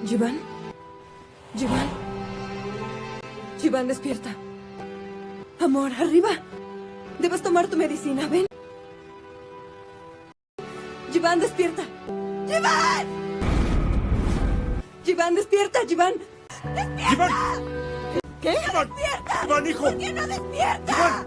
Jivan, Jivan, Jivan, despierta. Amor, arriba. Debes tomar tu medicina, ven. Jivan, despierta. ¡Jivan! Jivan, despierta, Jivan. ¡Jivan! ¿Qué? ¡Jivan! ¡Despierta! ¡Jivan, hijo! ¿Por qué no despierta? ¡Jivan!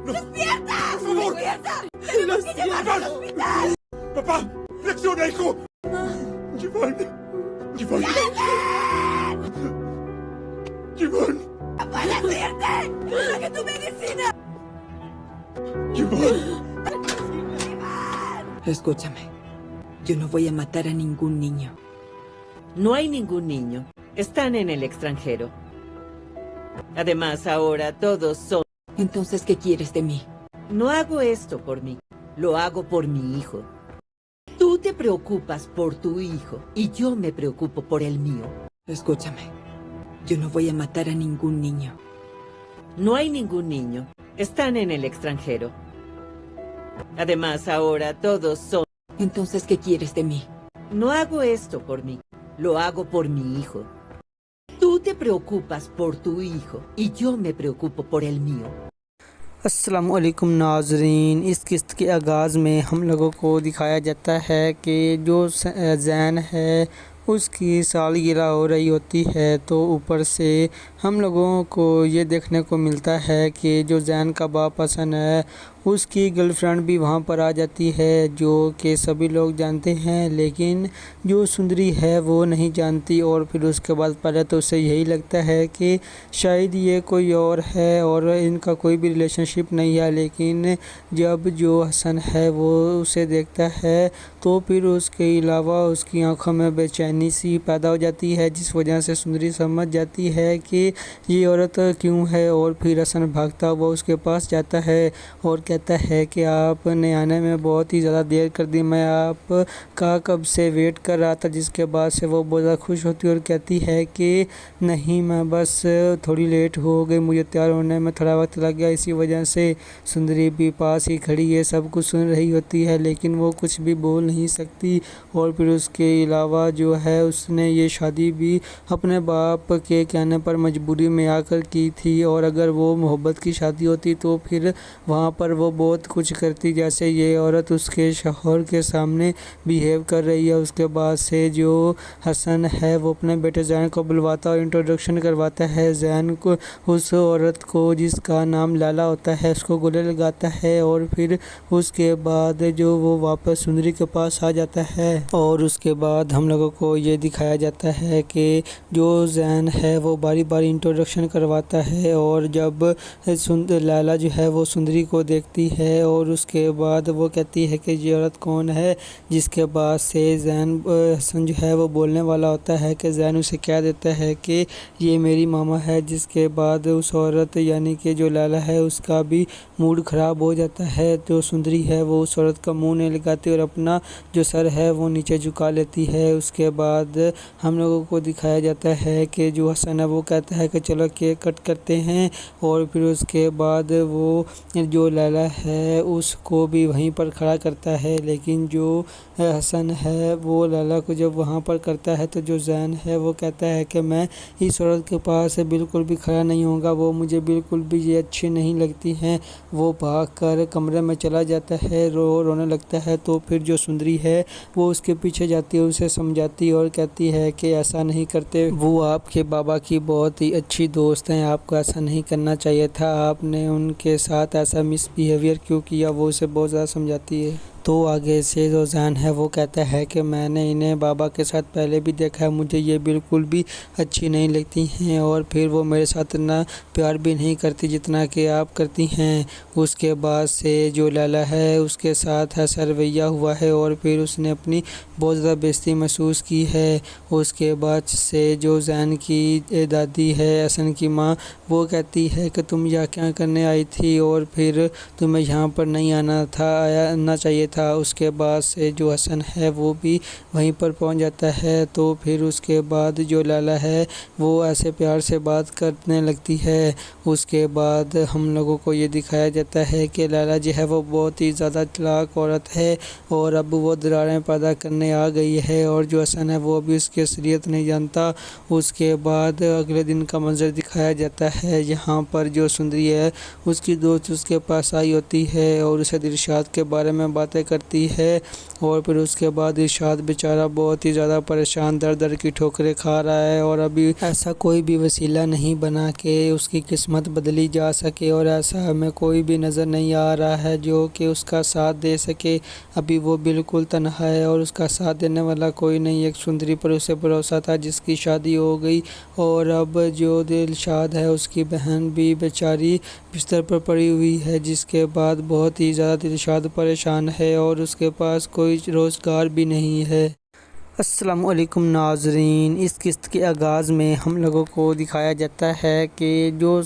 ¡No! ¡Despierta! ¡Por favor! ¡Despierta! ¡Tenemos que llevarlo al ¡Jivan! hospital! ¡Papá! ¡Reacciona, hijo! ¡Jivan! ¡Jivan! ¡Jivan! ¡Papá, despierte! ¡Saque tu medicina! ¡Jivan! Escúchame. Yo no voy a matar a ningún niño. No hay ningún niño. Están en el extranjero. Además, ahora todos son... Entonces, ¿qué quieres de mí? No hago esto por mí. Lo hago por mi hijo. Tú te preocupas por tu hijo y yo me preocupo por el mío. Escúchame. Yo no voy a matar a ningún niño. No hay ningún niño. Están en el extranjero. Además, ahora todos son... Entonces, ¿qué quieres de mí? No hago esto por mí. Lo hago por mi hijo. Tú te preocupas por tu hijo y yo me preocupo por el mío. السلام علیکم ناظرین، اس قسط کے آغاز میں ہم لوگوں کو دکھایا جاتا ہے کہ جو زین ہے اس کی سالگرہ ہو رہی ہوتی ہے، تو اوپر سے ہم لوگوں کو یہ دیکھنے کو ملتا ہے کہ جو زین کا باپ حسن ہے اس کی گرل فرینڈ بھی وہاں پر آ جاتی ہے، جو کہ سبھی لوگ جانتے ہیں، لیکن جو سندری ہے وہ نہیں جانتی، اور پھر اس کے بعد پہلے تو اسے یہی لگتا ہے کہ شاید یہ کوئی اور ہے اور ان کا کوئی بھی ریلیشن شپ نہیں ہے، لیکن جب جو حسن ہے وہ اسے دیکھتا ہے تو پھر اس کے علاوہ اس کی آنکھوں میں بے چینی سی پیدا ہو جاتی ہے، جس وجہ سے سندری سمجھ جاتی ہے کہ یہ عورت کیوں ہے، اور پھر حسن بھاگتا ہوا اس کے پاس جاتا ہے اور کہتا ہے کہ آپ نے آنے میں بہت ہی زیادہ دیر کر دی، میں آپ کا کب سے ویٹ کر رہا تھا، جس کے بعد سے وہ بہت زیادہ خوش ہوتی ہے اور کہتی ہے کہ نہیں، میں بس تھوڑی لیٹ ہو گئی، مجھے تیار ہونے میں تھوڑا وقت لگ گیا، اسی وجہ سے سندری بھی پاس ہی کھڑی ہے، سب کچھ سن رہی ہوتی ہے، لیکن وہ کچھ بھی بول نہیں سکتی، اور پھر اس کے علاوہ جو ہے اس نے یہ شادی بھی اپنے باپ کے کہنے پر مجبوری میں آ کر کی تھی، اور اگر وہ محبت کی شادی ہوتی تو پھر وہاں پر وہ بہت کچھ کرتی، جیسے یہ عورت اس کے شوہر کے سامنے بیہیو کر رہی ہے۔ اس کے بعد سے جو حسن ہے وہ اپنے بیٹے زین کو بلواتا اور انٹروڈکشن کرواتا ہے زین کو اس عورت کو جس کا نام لالا ہوتا ہے، اس کو گلے لگاتا ہے، اور پھر اس کے بعد جو وہ واپس سندری کے پاس آ جاتا ہے، اور اس کے بعد ہم لوگوں کو یہ دکھایا جاتا ہے کہ جو زین ہے وہ باری باری انٹروڈکشن کرواتا ہے، اور جب لالا جو ہے وہ سندری کو دیکھتی ہے اور اس کے بعد وہ کہتی ہے کہ یہ عورت کون ہے، جس کے بعد سے زین حسن جو ہے وہ بولنے والا ہوتا ہے کہ زین اسے کہہ دیتا ہے کہ یہ میری ماما ہے، جس کے بعد اس عورت یعنی کہ جو لالا ہے اس کا بھی موڈ خراب ہو جاتا ہے، تو سندری ہے وہ اس عورت کا منہ نہیں لگاتی اور اپنا جو سر ہے وہ نیچے جھکا لیتی ہے۔ اس کے بعد ہم لوگوں کو دکھایا جاتا ہے کہ جو حسن ہے وہ کہتا ہے کہ چلو کیک کٹ کرتے ہیں، اور پھر اس کے بعد وہ جو لالا ہے اس کو بھی وہیں پر کھڑا کرتا ہے، لیکن جو حسن ہے وہ لالا کو جب وہاں پر کرتا ہے تو جو زین ہے وہ کہتا ہے کہ میں اس عورت کے پاس بالکل بھی کھڑا نہیں ہوں گا، وہ مجھے بالکل بھی یہ اچھی نہیں لگتی ہیں۔ وہ بھاگ کر کمرے میں چلا جاتا ہے، رونے لگتا ہے، تو پھر جو سندری ہے وہ اس کے پیچھے جاتی ہے، اسے سمجھاتی اور کہتی ہے کہ ایسا نہیں کرتے، وہ آپ کے بابا کی بہت ہی اچھی دوست ہیں، آپ کو ایسا نہیں کرنا چاہیے تھا، آپ نے ان کے ساتھ ایسا مس بیہیویئر کیوں کیا، وہ اسے بہت زیادہ سمجھاتی ہے۔ تو آگے سے جو زین ہے وہ کہتا ہے کہ میں نے انہیں بابا کے ساتھ پہلے بھی دیکھا ہے، مجھے یہ بالکل بھی اچھی نہیں لگتی ہیں، اور پھر وہ میرے ساتھ اتنا پیار بھی نہیں کرتی جتنا کہ آپ کرتی ہیں۔ اس کے بعد سے جو لالا ہے اس کے ساتھ ایسا رویہ ہوا ہے، اور پھر اس نے اپنی بہت زیادہ بےعزتی محسوس کی ہے۔ اس کے بعد سے جو زین کی دادی ہے حسن کی ماں، وہ کہتی ہے کہ تم یہاں کیا کرنے آئی تھی، اور پھر تمہیں یہاں پر نہیں آنا چاہیے تھا، تھا۔ اس کے بعد سے جو حسن ہے وہ بھی وہیں پر پہنچ جاتا ہے، تو پھر اس کے بعد جو لیلا ہے وہ ایسے پیار سے بات کرنے لگتی ہے۔ اس کے بعد ہم لوگوں کو یہ دکھایا جاتا ہے کہ لیلا جو ہے وہ بہت ہی زیادہ چلاک عورت ہے اور اب وہ دراریں پیدا کرنے آ گئی ہے، اور جو حسن ہے وہ ابھی اس کی اصلیت نہیں جانتا۔ اس کے بعد اگلے دن کا منظر دکھایا جاتا ہے، یہاں پر جو سندری ہے اس کی دوست اس کے پاس آئی ہوتی ہے اور اسے ارشاد کے بارے میں باتیں کرتی ہے، اور پھر اس کے بعد ارشاد بیچارہ بہت ہی زیادہ پریشان در در کی ٹھوکریں کھا رہا ہے، اور ابھی ایسا کوئی بھی وسیلہ نہیں بنا کہ اس کی قسمت بدلی جا سکے، اور ایسا ہمیں کوئی بھی نظر نہیں آ رہا ہے جو کہ اس کا ساتھ دے سکے۔ ابھی وہ بالکل تنہا ہے اور اس کا ساتھ دینے والا کوئی نہیں۔ ایک سندری پر اسے بھروسہ تھا جس کی شادی ہو گئی، اور اب جو دلشاد ہے اس کی بہن بھی بیچاری بستر پر پڑی ہوئی ہے، جس کے بعد بہت ہی زیادہ دلشاد پریشان ہے اور اس کے پاس کوئی روزگار بھی نہیں ہے۔ السلام علیکم ناظرین، اس قسط کے آغاز میں ہم لوگوں کو دکھایا جاتا ہے کہ جو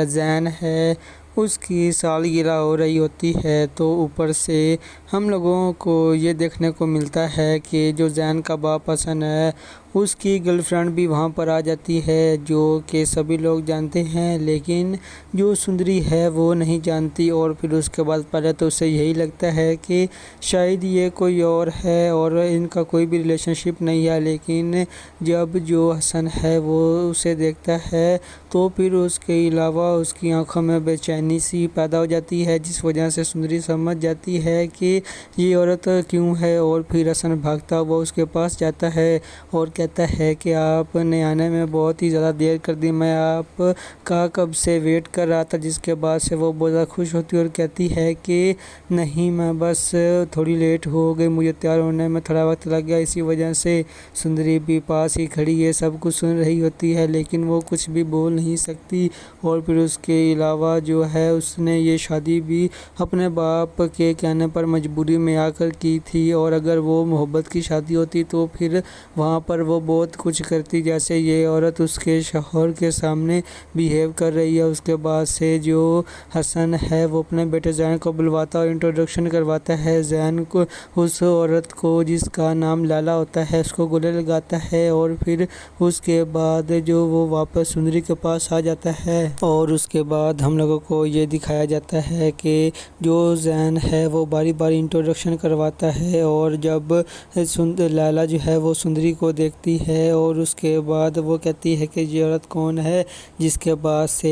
زین ہے اس کی سالگرہ ہو رہی ہوتی ہے، تو اوپر سے ہم لوگوں کو یہ دیکھنے کو ملتا ہے کہ جو زین کا باپ حسن ہے اس کی گرل فرینڈ بھی وہاں پر آ جاتی ہے، جو کہ سبھی لوگ جانتے ہیں، لیکن جو سندری ہے وہ نہیں جانتی، اور پھر اس کے بعد پہلے تو اسے یہی لگتا ہے کہ شاید یہ کوئی اور ہے اور ان کا کوئی بھی ریلیشن شپ نہیں ہے، لیکن جب جو حسن ہے وہ اسے دیکھتا ہے تو پھر اس کے علاوہ اس کی آنکھوں میں بے چینی سی پیدا ہو جاتی ہے، جس وجہ سے سندری سمجھ جاتی ہے کہ یہ عورت کیوں ہے، اور پھر حسن بھاگتا ہوا اس کے پاس جاتا ہے اور کہتا ہے کہ آپ نے آنے میں بہت ہی زیادہ دیر کر دی، میں آپ کا کب سے ویٹ کر رہا تھا، جس کے بعد سے وہ بہت زیادہ خوش ہوتی اور کہتی ہے کہ نہیں، میں بس تھوڑی لیٹ ہو گئی، مجھے تیار ہونے میں تھوڑا وقت لگ گیا، اسی وجہ سے۔ سندری بھی پاس ہی کھڑی ہے، سب کچھ سن رہی ہوتی ہے، لیکن وہ کچھ بھی بول نہیں سکتی، اور پھر اس کے علاوہ جو ہے اس نے یہ شادی بھی اپنے باپ کے کہنے پر مجبوری میں آ کر کی تھی، اور اگر وہ محبت کی شادی ہوتی تو پھر وہاں پر وہ بہت کچھ کرتی، جیسے یہ عورت اس کے شوہر کے سامنے بیہیو کر رہی ہے۔ اس کے بعد سے جو حسن ہے وہ اپنے بیٹے زین کو بلواتا اور انٹروڈکشن کرواتا ہے زین کو، اس عورت کو جس کا نام لیلا ہوتا ہے، اس کو گلے لگاتا ہے، اور پھر اس کے بعد جو وہ واپس سندری کے پاس آ جاتا ہے، اور اس کے بعد ہم لوگوں کو یہ دکھایا جاتا ہے کہ جو زین ہے وہ باری باری انٹروڈکشن کرواتا ہے، اور جب لیلا جو ہے وہ سندری کو دیکھتی ہے اور اس کے بعد وہ کہتی ہے کہ یہ عورت کون ہے، جس کے بعد سے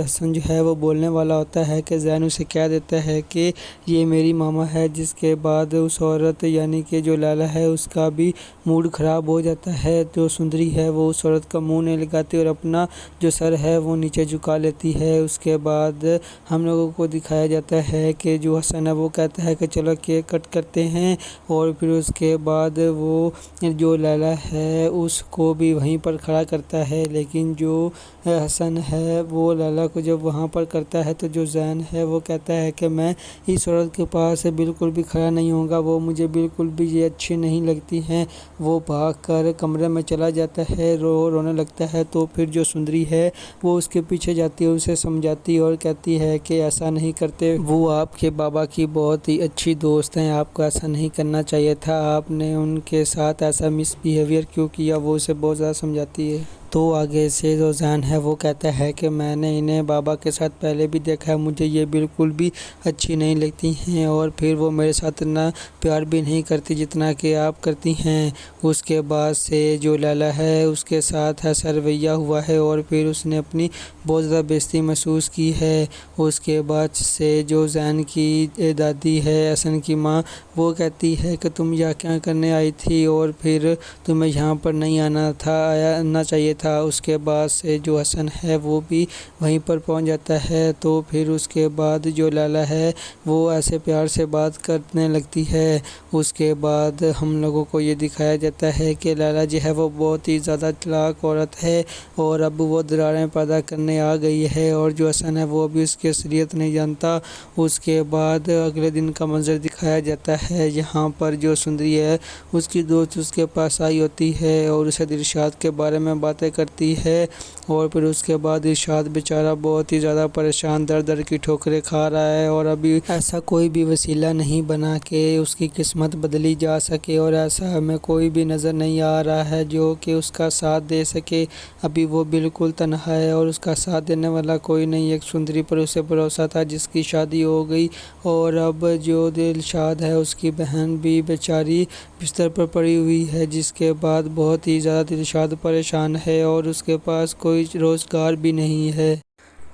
حسن جو ہے وہ بولنے والا ہوتا ہے کہ زین اسے کہہ دیتا ہے کہ یہ میری ماما ہے، جس کے بعد اس عورت یعنی کہ جو لیلا ہے اس کا بھی موڈ خراب ہو جاتا ہے، تو سندری ہے وہ اس عورت کا منہ نہیں لگاتی اور اپنا جو سر ہے وہ نیچے جھکا لیتی ہے۔ اس کے بعد ہم لوگوں کو دکھایا جاتا ہے کہ جو حسن ہے وہ کہتا ہے کہ چلو کیک کٹ کرتے ہیں، اور پھر اس کے بعد وہ جو لیلا ہے اس کو بھی وہیں پر کھڑا کرتا ہے، لیکن جو حسن ہے وہ لیلا کو جب وہاں پر کرتا ہے تو جو زین ہے وہ کہتا ہے کہ میں اس عورت کے پاس بالکل بھی کھڑا نہیں ہوں گا، وہ مجھے بالکل بھی یہ اچھی نہیں لگتی ہیں۔ وہ بھاگ کر کمرے میں چلا جاتا ہے، رونے لگتا ہے، تو پھر جو سندری ہے وہ اس کے پیچھے جاتی ہے، اسے سمجھاتی اور کہتی ہے کہ ایسا نہیں کرتے، وہ آپ کے بابا کی بہت ہی اچھی دوست ہیں، آپ کو ایسا نہیں کرنا چاہیے تھا، آپ نے ان کے ساتھ ایسا مس بیہیویئر کیوں کیا، وہ اسے بہت زیادہ سمجھاتی ہے۔ تو آگے سے جو زین ہے وہ کہتا ہے کہ میں نے انہیں بابا کے ساتھ پہلے بھی دیکھا ہے، مجھے یہ بالکل بھی اچھی نہیں لگتی ہیں، اور پھر وہ میرے ساتھ اتنا پیار بھی نہیں کرتی جتنا کہ آپ کرتی ہیں۔ اس کے بعد سے جو لیلا ہے اس کے ساتھ ایسا رویہ ہوا ہے، اور پھر اس نے اپنی بہت زیادہ بےعزتی محسوس کی ہے۔ اس کے بعد سے جو زین کی دادی ہے حسن کی ماں، وہ کہتی ہے کہ تم یہاں کیا کرنے آئی تھی، اور پھر تمہیں یہاں پر نہیں آنا چاہیے تھا۔ اس کے بعد سے جو حسن ہے وہ بھی وہیں پر پہنچ جاتا ہے، تو پھر اس کے بعد جو لیلا ہے وہ ایسے پیار سے بات کرنے لگتی ہے۔ اس کے بعد ہم لوگوں کو یہ دکھایا جاتا ہے کہ لیلا جو ہے وہ بہت ہی زیادہ چلاک عورت ہے، اور اب وہ دراریں پیدا کرنے آ گئی ہے، اور جو حسن ہے وہ ابھی اس کی اصلیت نہیں جانتا۔ اس کے بعد اگلے دن کا منظر دکھایا جاتا ہے، یہاں پر جو سندری ہے اس کی دوست اس کے پاس آئی ہوتی ہے اور اسے ارشاد کے بارے میں باتیں کرتی ہے اور پھر اس کے بعد ارشاد بیچارہ بہت ہی زیادہ پریشان در در کی ٹھوکریں کھا رہا ہے اور ابھی ایسا کوئی بھی وسیلہ نہیں بنا کہ اس کی قسمت بدلی جا سکے اور ایسا ہمیں کوئی بھی نظر نہیں آ رہا ہے جو کہ اس کا ساتھ دے سکے۔ ابھی وہ بالکل تنہا ہے اور اس کا ساتھ دینے والا کوئی نہیں۔ ایک سندری پر اسے بھروسہ تھا جس کی شادی ہو گئی اور اب جو دلشاد ہے اس کی بہن بھی بیچاری بستر پر پڑی ہوئی ہے، جس کے بعد بہت ہی زیادہ دلشاد پریشان ہے اور اس کے پاس کوئی روزگار بھی نہیں ہے۔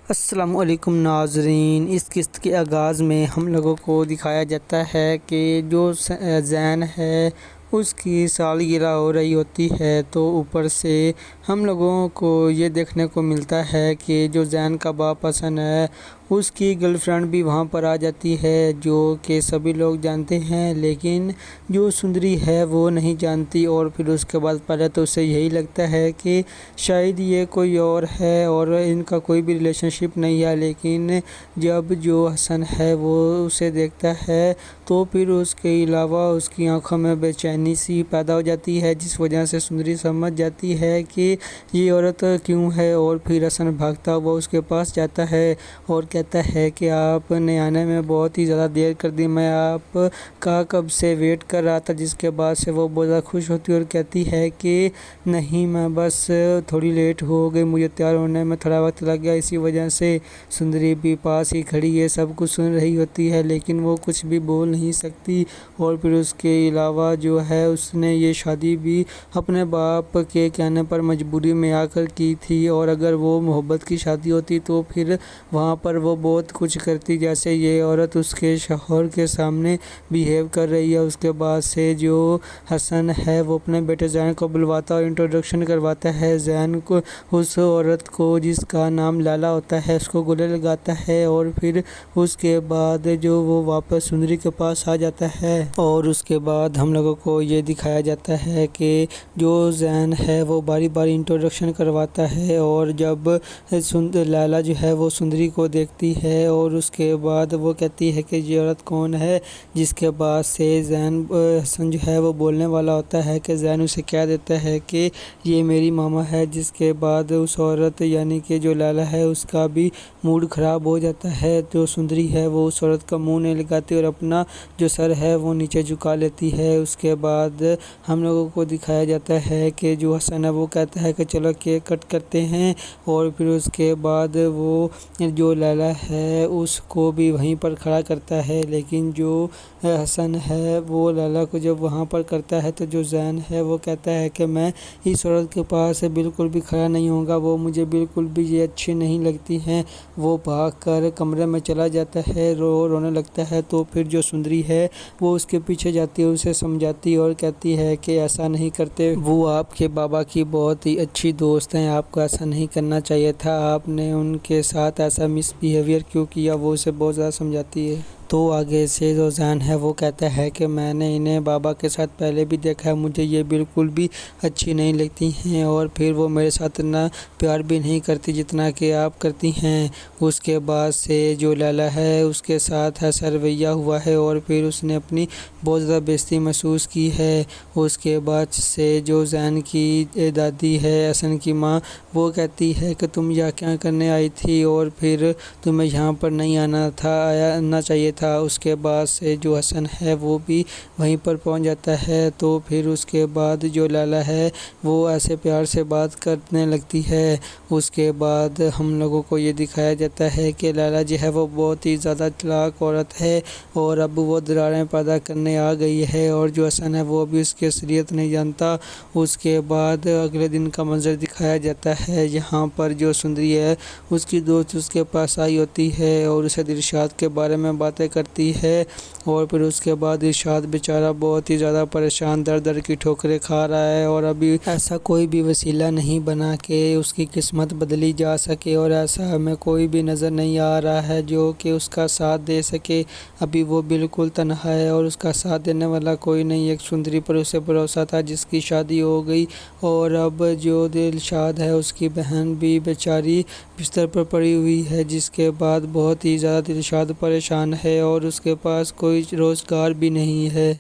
السلام علیکم ناظرین، اس قسط کے آغاز میں ہم لوگوں کو دکھایا جاتا ہے کہ جو زین ہے اس کی سالگرہ ہو رہی ہوتی ہے، تو اوپر سے ہم لوگوں کو یہ دیکھنے کو ملتا ہے کہ جو زین کا باپ حسن ہے اس کی گرل فرینڈ بھی وہاں پر آ جاتی ہے، جو کہ سبھی لوگ جانتے ہیں، لیکن جو سندری ہے وہ نہیں جانتی اور پھر اس کے بعد پہلے تو اسے یہی لگتا ہے کہ شاید یہ کوئی اور ہے اور ان کا کوئی بھی ریلیشن شپ نہیں ہے، لیکن جب جو حسن ہے وہ اسے دیکھتا ہے تو پھر اس کے علاوہ اس کی آنکھوں میں بے چینی سی پیدا ہو جاتی ہے، جس وجہ سے سندری سمجھ جاتی ہے کہ یہ عورت کیوں ہے، اور پھر حسن بھاگتا ہوا اس کے پاس جاتا ہے اور کہتا ہے کہ آپ نے آنے میں بہت ہی زیادہ دیر کر دی، میں آپ کا کب سے ویٹ کر رہا تھا، جس کے بعد سے وہ بہت زیادہ خوش ہوتی ہے اور کہتی ہے کہ نہیں، میں بس تھوڑی لیٹ ہو گئی، مجھے تیار ہونے میں تھوڑا وقت لگ گیا، اسی وجہ سے۔ سندری بھی پاس ہی کھڑی ہے، سب کچھ سن رہی ہوتی ہے لیکن وہ کچھ بھی بول نہیں سکتی، اور پھر اس کے علاوہ جو ہے اس نے یہ شادی بھی اپنے باپ کے کہنے پر مجبوری میں آ کر کی تھی، اور اگر وہ محبت کی شادی ہوتی تو پھر وہاں پر وہ بہت کچھ کرتی، جیسے یہ عورت اس کے شوہر کے سامنے بیہیو کر رہی ہے۔ اس کے بعد سے جو حسن ہے وہ اپنے بیٹے زین کو بلواتا اور انٹروڈکشن کرواتا ہے زین کو، اس عورت کو جس کا نام لیلا ہوتا ہے، اس کو گلے لگاتا ہے، اور پھر اس کے بعد جو وہ واپس سندری کے پاس آ جاتا ہے، اور اس کے بعد ہم لوگوں کو یہ دکھایا جاتا ہے کہ جو زین ہے وہ باری باری انٹروڈکشن کرواتا ہے، اور جب لیلا جو ہے وہ سندری کو دیکھتی ہے اور اس کے بعد وہ کہتی ہے کہ یہ عورت کون ہے، جس کے بعد سے حسن جو ہے وہ بولنے والا ہوتا ہے کہ زین اسے کہہ دیتا ہے کہ یہ میری ماما ہے، جس کے بعد اس عورت یعنی کہ جو لیلا ہے اس کا بھی موڈ خراب ہو جاتا ہے، تو سندری ہے وہ اس عورت کا منہ نہیں لگاتی اور اپنا جو سر ہے وہ نیچے جھکا لیتی ہے۔ اس کے بعد ہم لوگوں کو دکھایا جاتا ہے کہ جو حسن ہے وہ کہتا ہے کہ چلو کیک کٹ کرتے ہیں، اور پھر اس کے بعد وہ جو لیلا ہے اس کو بھی وہیں پر کھڑا کرتا ہے، لیکن جو حسن ہے وہ لیلا کو جب وہاں پر کرتا ہے تو جو زین ہے وہ کہتا ہے کہ میں اس عورت کے پاس بالکل بھی کھڑا نہیں ہوں گا، وہ مجھے بالکل بھی یہ اچھی نہیں لگتی ہیں۔ وہ بھاگ کر کمرے میں چلا جاتا ہے، رونے لگتا ہے، تو پھر جو سندری ہے وہ اس کے پیچھے جاتی ہے، اسے سمجھاتی اور کہتی ہے کہ ایسا نہیں کرتے، وہ آپ کے بابا کی بہت ہی اچھی دوست ہیں، آپ کو ایسا نہیں کرنا چاہیے تھا، آپ نے ان کے ساتھ ایسا مس بیہیویئر کیوں کیا، وہ اسے بہت زیادہ سمجھاتی ہے۔ تو آگے سے جو زین ہے وہ کہتا ہے کہ میں نے انہیں بابا کے ساتھ پہلے بھی دیکھا ہے، مجھے یہ بالکل بھی اچھی نہیں لگتی ہیں، اور پھر وہ میرے ساتھ اتنا پیار بھی نہیں کرتی جتنا کہ آپ کرتی ہیں۔ اس کے بعد سے جو لیلا ہے اس کے ساتھ ایسا رویہ ہوا ہے اور پھر اس نے اپنی بہت زیادہ بےعزتی محسوس کی ہے۔ اس کے بعد سے جو زین کی دادی ہے حسن کی ماں، وہ کہتی ہے کہ تم یہاں کیا کرنے آئی تھی اور پھر تمہیں یہاں پر نہیں آنا چاہیے تھا۔ اس کے بعد سے جو حسن ہے وہ بھی وہیں پر پہنچ جاتا ہے، تو پھر اس کے بعد جو لیلا ہے وہ ایسے پیار سے بات کرنے لگتی ہے۔ اس کے بعد ہم لوگوں کو یہ دکھایا جاتا ہے کہ لیلا جو ہے وہ بہت ہی زیادہ چلاک عورت ہے اور اب وہ دراریں پیدا کرنے آ گئی ہے، اور جو حسن ہے وہ بھی اس کی اصلیت نہیں جانتا۔ اس کے بعد اگلے دن کا منظر دکھایا جاتا ہے، یہاں پر جو سندری ہے اس کی دوست اس کے پاس آئی ہوتی ہے اور اسے دلشاد کے بارے میں باتیں کرتی ہے، اور پھر اس کے بعد ارشاد بیچارہ بہت ہی زیادہ پریشان در در کی ٹھوکریں کھا رہا ہے، اور ابھی ایسا کوئی بھی وسیلہ نہیں بنا کہ اس کی قسمت بدلی جا سکے، اور ایسا ہمیں کوئی بھی نظر نہیں آ رہا ہے جو کہ اس کا ساتھ دے سکے۔ ابھی وہ بالکل تنہا ہے اور اس کا ساتھ دینے والا کوئی نہیں۔ ایک سندری پر اسے بھروسہ تھا جس کی شادی ہو گئی، اور اب جو دلشاد ہے اس کی بہن بھی بیچاری بستر پر پڑی ہوئی ہے، جس کے بعد بہت ہی زیادہ دلشاد پریشان ہے اور اس کے پاس کوئی روزگار بھی نہیں ہے۔